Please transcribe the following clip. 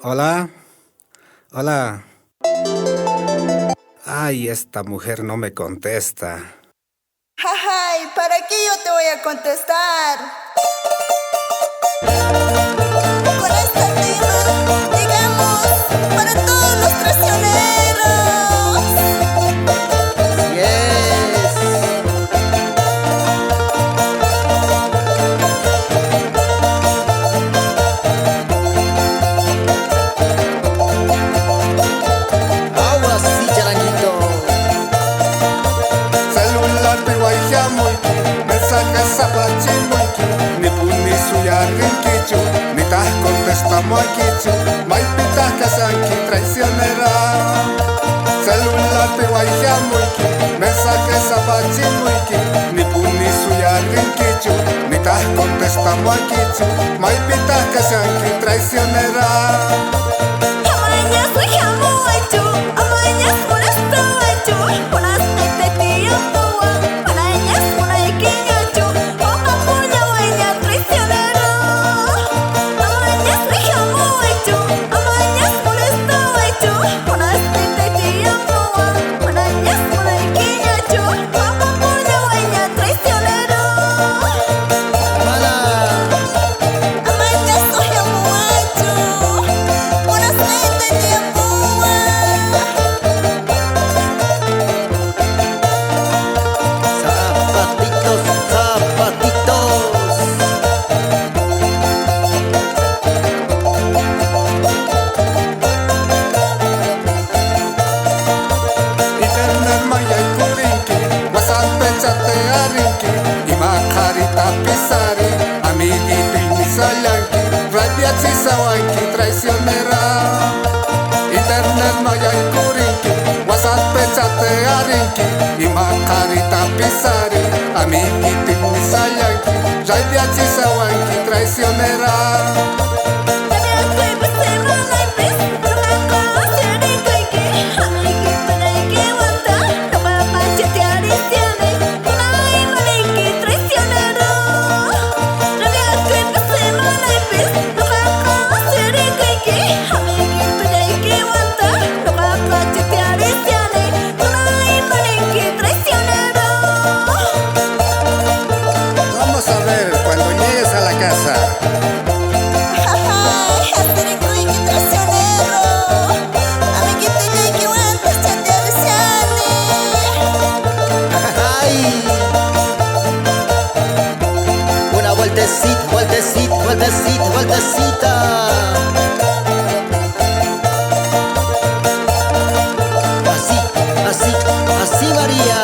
Hola, hola. Ay, esta mujer no me contesta. Ay, ¿para qué yo te voy a contestar? Con este tema llegamos para todos los traicioneros. Yes. Ahora sí, charanguito. Celular piwaihiamuiki, mensaje sapachimuiki, ni puni suyarinkichu, ni tas contestamuakichu, maipitas kasanki traicionera. Celular piwaihiamuiki, mensaje sapachimuiki, ni puni suyarinkichu, ni tas contestamuakichu, maipitas kasanki traicionera. Amañas dejamu acu, amañas molesto acu, unas tiempo, amañas munaikiñacu, oka punya wanya traicionero. Amañas dejamu acu, amañas molesto acu, unas tiempo, amañas munaikiñacu, oka punya wanya traicionero. Mala. Amañas dejamu acu, unas tiempo. Zapatitos, zapatitos. Internet maya kurinki, WhatsApp chate arinki, imakarita pisari, amiguito inisayanki, rabia chisawanki traicionera. Internet maya kurinki, WhatsApp chate arinki, imakarita pisari, amiguito inisayanki, rabia chisawanki traicionera. Vamos a ver cuando llegues a la casa. Ay, Asterikuiki traicionero. Amiguito, ya que aguantas chatearciane. Ay. Una vueltecita, vueltecita, vueltecita, vueltecita. Así, así, así María.